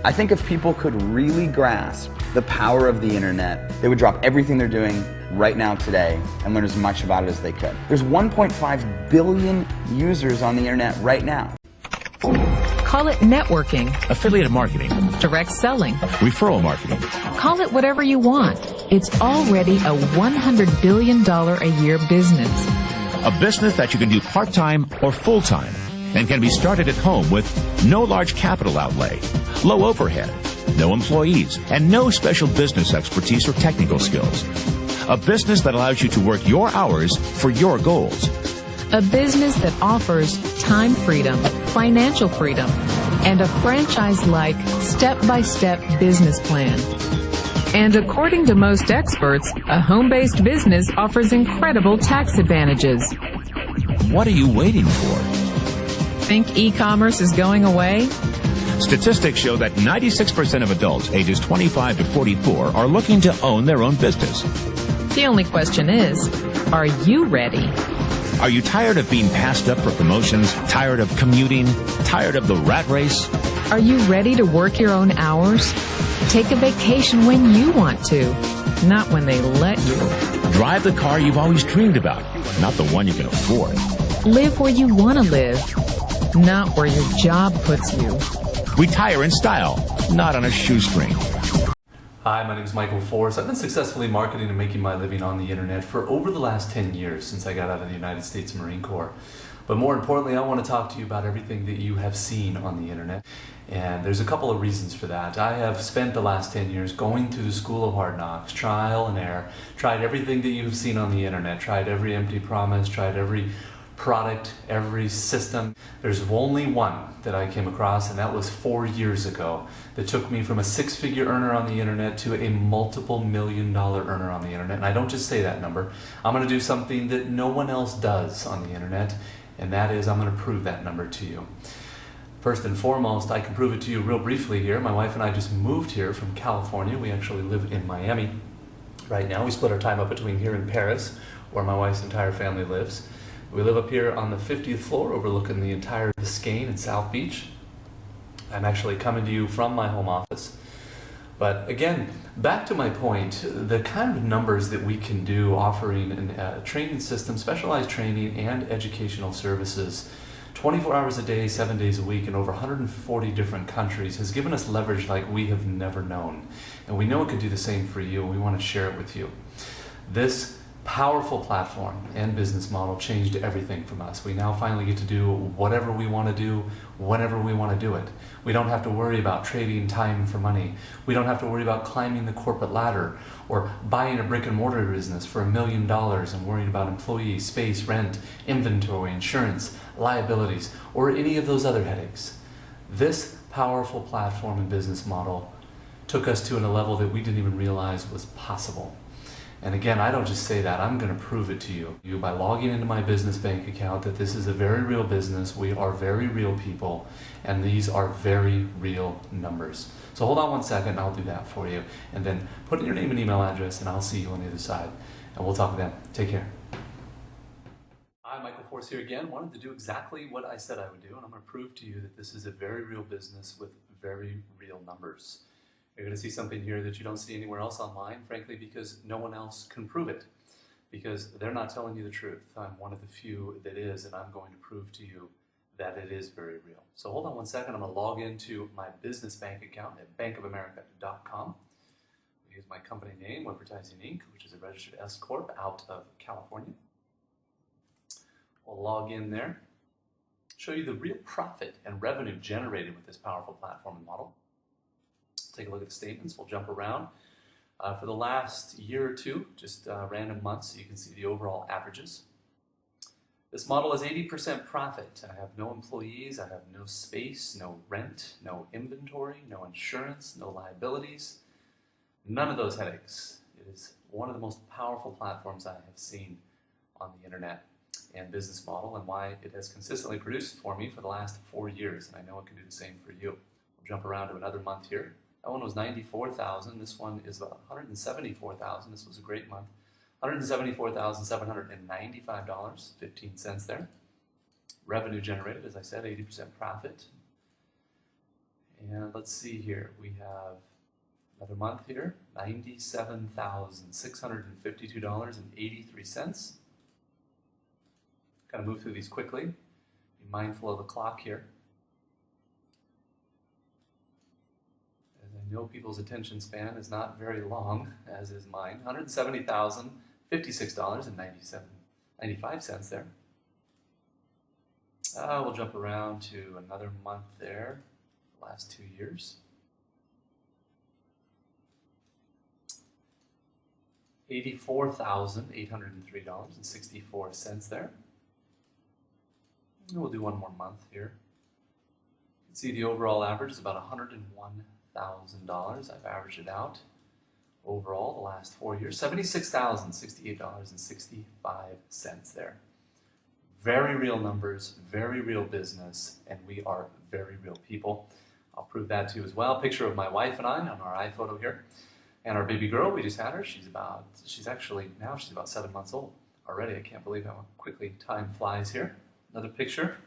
I think if people could really grasp the power of the internet, they would drop everything they're doing right now today and learn as much about it as they could. There's 1.5 billion users on the internet right now. Call it networking, affiliate marketing, direct selling, referral marketing. Call it whatever you want. It's already a $100 billion a year business. A business that you can do part-time or full-time and can be started at home with no large capital outlay, low overhead, no employees, and no special business expertise or technical skills. A business that allows you to work your hours for your goals. A business that offers time freedom, financial freedom, and a franchise-like, step-by-step business plan. And according to most experts, a home-based business offers incredible tax advantages. What are you waiting for? Think e-commerce is going away? Statistics show that 96% of adults ages 25 to 44 are looking to own their own business. The only question is, are you ready? Are you tired of being passed up for promotions, tired of commuting, tired of the rat race? Are you ready to work your own hours? Take a vacation when you want to, not when they let you. Drive the car you've always dreamed about, not the one you can afford. Live where you want to live, not where your job puts you. Retire in style, not on a shoestring. Hi, my name is Michael Forrest. I've been successfully marketing and making my living on the internet for over the last 10 years since I got out of the United States Marine Corps. But more importantly, I want to talk to you about everything that you have seen on the internet. And there's a couple of reasons for that. I have spent the last 10 years going through the school of hard knocks, trial and error, tried everything that you've seen on the internet, tried every empty promise, tried every product, every system. There's only one that I came across, and that was 4 years ago, that took me from a six-figure earner on the internet to a multiple million-dollar earner on the internet. And I don't just say that number. I'm going to do something that no one else does on the internet, and that is I'm going to prove that number to you. First and foremost, I can prove it to you real briefly here. My wife and I just moved here from California. We actually live in Miami right now. We split our time up between here and Paris, where my wife's entire family lives. We live up here on the 50th floor overlooking the entire Biscayne and South Beach. I'm actually coming to you from my home office. But again, back to my point, the kind of numbers that we can do offering a training system, specialized training and educational services 24 hours a day, 7 days a week in over 140 different countries has given us leverage like we have never known. And we know it could do the same for you, and we want to share it with you. This powerful platform and business model changed everything from us. We now finally get to do whatever we want to do, whenever we want to do it. We don't have to worry about trading time for money. We don't have to worry about climbing the corporate ladder or buying a brick and mortar business for $1 million and worrying about employees, space, rent, inventory, insurance, liabilities, or any of those other headaches. This powerful platform and business model took us to a level that we didn't even realize was possible. And again, I don't just say that, I'm going to prove it to you by logging into my business bank account that this is a very real business, we are very real people, and these are very real numbers. So hold on one second, I'll do that for you. And then put in your name and email address, and I'll see you on the other side. And we'll talk then. Take care. Hi, Michael Forrest here again. Wanted to do exactly what I said I would do, and I'm going to prove to you that this is a very real business with very real numbers. You're going to see something here that you don't see anywhere else online, frankly, because no one else can prove it, because they're not telling you the truth. I'm one of the few that is, and I'm going to prove to you that it is very real. So hold on one second. I'm going to log into my business bank account at bankofamerica.com. I use my company name, Advertising Inc., which is a registered S Corp out of California. We'll log in there, show you the real profit and revenue generated with this powerful platform and model. Take a look at the statements. We'll jump around. For the last year or two, just random months, so you can see the overall averages. This model is 80% profit. I have no employees, I have no space, no rent, no inventory, no insurance, no liabilities, none of those headaches. It is one of the most powerful platforms I have seen on the internet and business model, and why it has consistently produced for me for the last 4 years, and I know it can do the same for you. We'll jump around to another month here. That one was $94,000. This one is about $174,000. This was a great month. $174,795, 15 cents there. Revenue generated, as I said, 80% profit. And let's see here, we have another month here, $97,652.83. Kind of move through these quickly. Be mindful of the clock here. As I know people's attention span is not very long, as is mine. $170,056.95 there. We'll jump around to another month there, the last 2 years. $84,803.64 there. And we'll do one more month here. You can see the overall average is about $101,000. I've averaged it out overall the last 4 years. $76,068.65 there. Very real numbers, very real business, and we are very real people. I'll prove that to you as well. Picture of my wife and I on our iPhoto here. And our baby girl, we just had her. She's about 7 months old already. I can't believe how quickly time flies here. Another picture.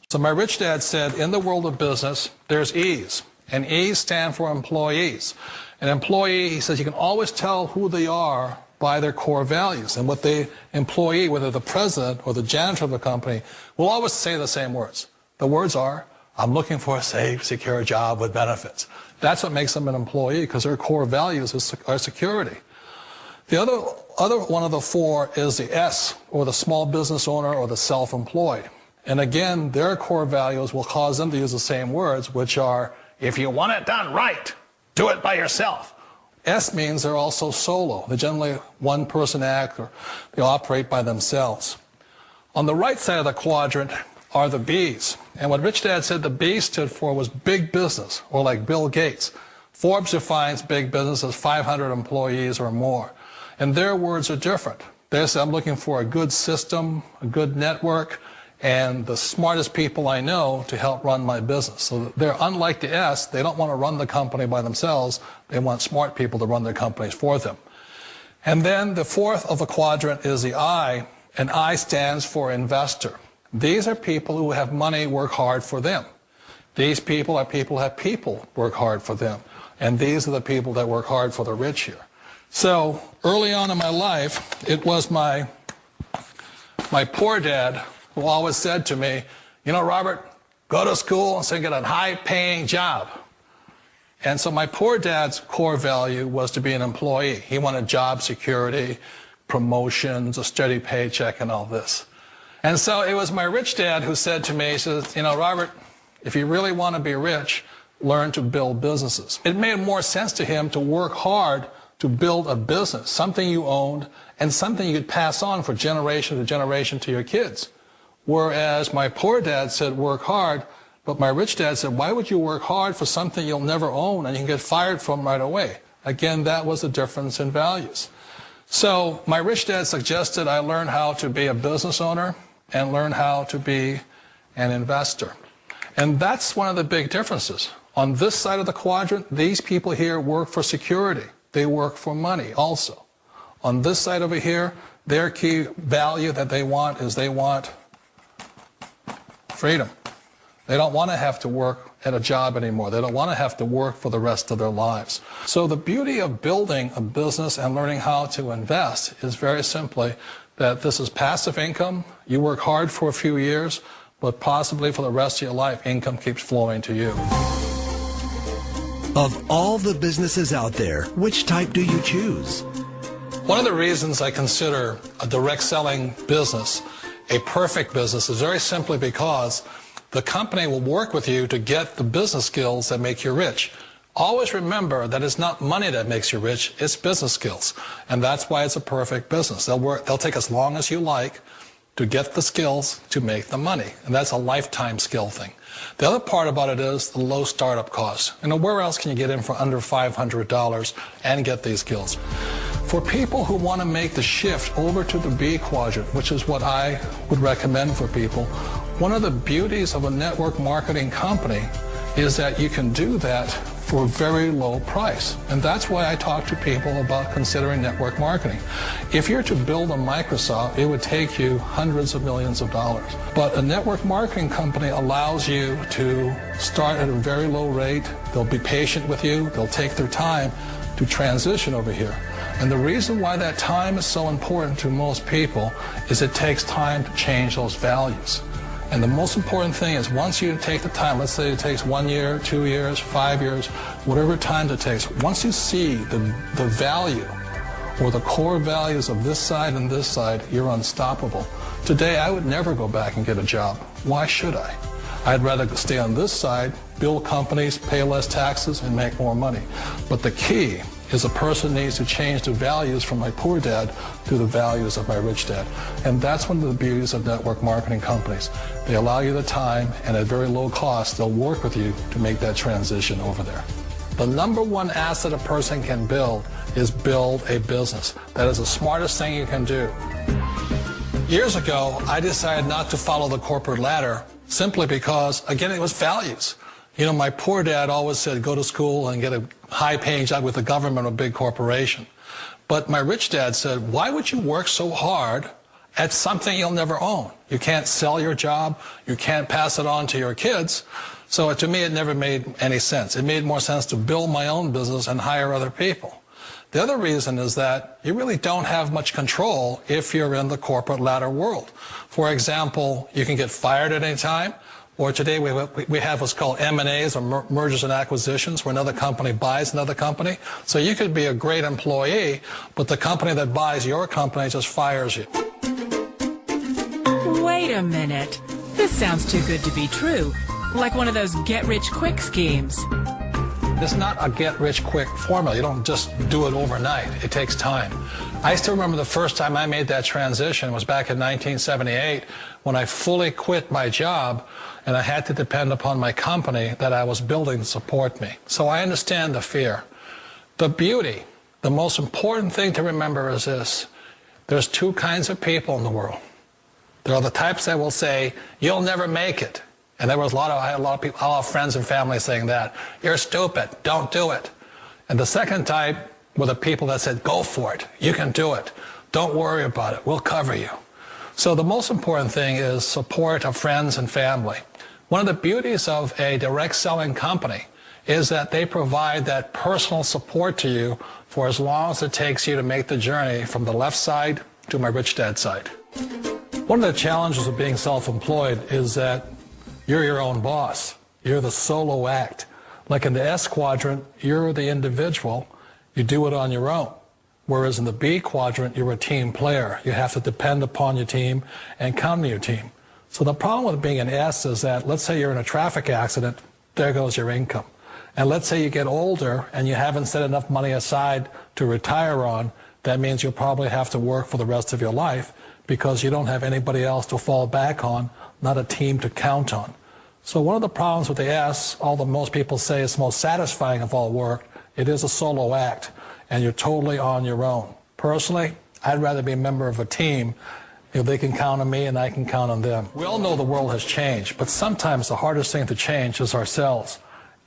So my rich dad said, in the world of business, there's E's. And E's stand for employees. An employee, he says, you can always tell who they are by their core values. And what the employee, whether the president or the janitor of the company, will always say the same words. The words are, I'm looking for a safe, secure job with benefits. That's what makes them an employee, because their core values are security. The other one of the four is the S, or the small business owner or the self-employed. And again, their core values will cause them to use the same words, which are, if you want it done right, do it by yourself. S means they're also solo. They're generally one-person act, or they operate by themselves. On the right side of the quadrant are the B's. And what Rich Dad said the B stood for was big business, or like Bill Gates. Forbes defines big business as 500 employees or more. And their words are different. They say, I'm looking for a good system, a good network, and the smartest people I know to help run my business. So they're unlike the S. They don't want to run the company by themselves. They want smart people to run their companies for them. And then the fourth of the quadrant is the I, and I stands for investor. These are people who have money work hard for them. These people are people who have people work hard for them. And these are the people that work hard for the rich here. So early on in my life, it was my poor dad who always said to me, you know, Robert, go to school and so get a high-paying job. And so my poor dad's core value was to be an employee. He wanted job security, promotions, a steady paycheck, and all this. And so it was my rich dad who said to me, he says, you know, Robert, if you really want to be rich, learn to build businesses. It made more sense to him to work hard to build a business, something you owned, and something you could pass on for generation to generation to your kids. Whereas my poor dad said work hard, but my rich dad said, why would you work hard for something you'll never own and you can get fired from right away? Again, that was the difference in values. So my rich dad suggested I learn how to be a business owner and learn how to be an investor. And that's one of the big differences. On this side of the quadrant, these people here work for security. They work for money also. On this side over here, their key value that they want is they want freedom. They don't want to have to work at a job anymore. They don't want to have to work for the rest of their lives. So the beauty of building a business and learning how to invest is very simply that this is passive income. You work hard for a few years, but possibly for the rest of your life, income keeps flowing to you. Of all the businesses out there, which type do you choose? One of the reasons I consider a direct selling business a perfect business is very simply because the company will work with you to get the business skills that make you rich. Always remember that it's not money that makes you rich, it's business skills. And that's why it's a perfect business. They'll take as long as you like to get the skills to make the money. And that's a lifetime skill thing. The other part about it is the low startup cost. You know, where else can you get in for under $500 and get these skills? For people who want to make the shift over to the B quadrant, which is what I would recommend for people, one of the beauties of a network marketing company is that you can do that for a very low price. And that's why I talk to people about considering network marketing. If you're to build a Microsoft, it would take you hundreds of millions of dollars. But a network marketing company allows you to start at a very low rate. They'll be patient with you. They'll take their time to transition over here. And the reason why that time is so important to most people is it takes time to change those values. And the most important thing is once you take the time, let's say it takes 1 year, 2 years, 5 years, whatever time it takes, once you see the value or the core values of this side and this side, you're unstoppable. Today, I would never go back and get a job. Why should I? I'd rather stay on this side, build companies, pay less taxes, and make more money. But the key is a person needs to change the values from my poor dad to the values of my rich dad. And that's one of the beauties of network marketing companies. They allow you the time, and at very low cost, they'll work with you to make that transition over there. The number one asset a person can build is build a business. That is the smartest thing you can do. Years ago, I decided not to follow the corporate ladder simply because, again, it was values. You know, my poor dad always said, go to school and get a high-paying job with the government or a big corporation. But my rich dad said, why would you work so hard at something you'll never own? You can't sell your job. You can't pass it on to your kids. So to me, it never made any sense. It made more sense to build my own business and hire other people. The other reason is that you really don't have much control if you're in the corporate ladder world. For example, you can get fired at any time. Or today we have what's called M&As, or mergers and acquisitions, where another company buys another company. So you could be a great employee, but the company that buys your company just fires you. Wait a minute. This sounds too good to be true. Like one of those get-rich-quick schemes. It's not a get-rich-quick formula. You don't just do it overnight. It takes time. I still remember the first time I made that transition was back in 1978 when I fully quit my job and I had to depend upon my company that I was building to support me. So I understand the fear. The beauty, the most important thing to remember is this. There's two kinds of people in the world. There are the types that will say, you'll never make it. And there was I had a lot of people, a lot of friends and family saying that. You're stupid, don't do it. And the second type were the people that said, go for it, you can do it. Don't worry about it, we'll cover you. So the most important thing is support of friends and family. One of the beauties of a direct selling company is that they provide that personal support to you for as long as it takes you to make the journey from the left side to my rich dad side. One of the challenges of being self-employed is that you're your own boss. You're the solo act. Like in the S quadrant, you're the individual. You do it on your own. Whereas in the B quadrant, you're a team player. You have to depend upon your team and count on your team. So the problem with being an S is that, let's say you're in a traffic accident, there goes your income. And let's say you get older and you haven't set enough money aside to retire on, that means you'll probably have to work for the rest of your life because you don't have anybody else to fall back on, not a team to count on. So one of the problems with the S, although most people say it's the most satisfying of all work, it is a solo act, and you're totally on your own. Personally, I'd rather be a member of a team. You know, they can count on me and I can count on them. We all know the world has changed, but sometimes the hardest thing to change is ourselves.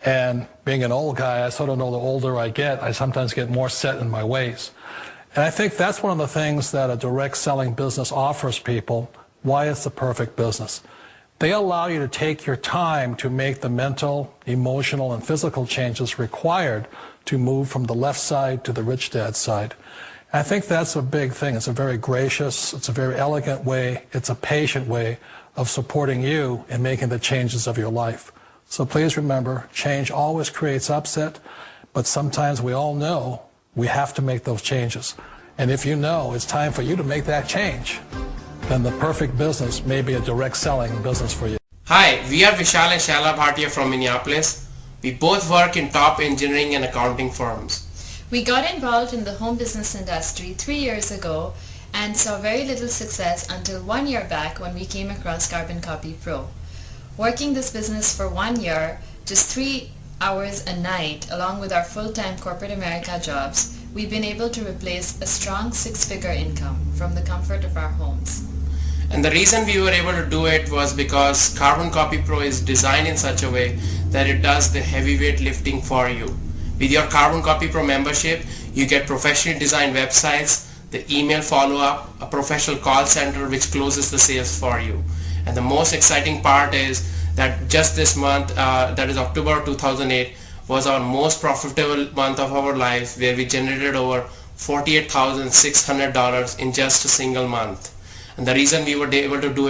And being an old guy, I sort of know the older I get, I sometimes get more set in my ways. And I think that's one of the things that a direct selling business offers people, why it's the perfect business. They allow you to take your time to make the mental, emotional, and physical changes required to move from the left side to the rich dad side. I think that's a big thing. It's a very gracious, it's a very elegant way, it's a patient way of supporting you in making the changes of your life. So please remember, change always creates upset, but sometimes we all know we have to make those changes. And if you know it's time for you to make that change, then the perfect business may be a direct selling business for you. Hi, we are Vishal and Shala Bhatia from Minneapolis. We both work in top engineering and accounting firms. We got involved in the home business industry 3 years ago and saw very little success until 1 year back when we came across Carbon Copy Pro. Working this business for 1 year, just 3 hours a night, along with our full-time corporate America jobs, we've been able to replace a strong 6-figure income from the comfort of our homes. And the reason we were able to do it was because Carbon Copy Pro is designed in such a way that it does the heavyweight lifting for you. With your Carbon Copy Pro membership, you get professionally designed websites, the email follow-up, a professional call center which closes the sales for you. And the most exciting part is that just this month, that is October 2008, was our most profitable month of our lives, where we generated over $48,600 in just a single month. And the reason we were able to do it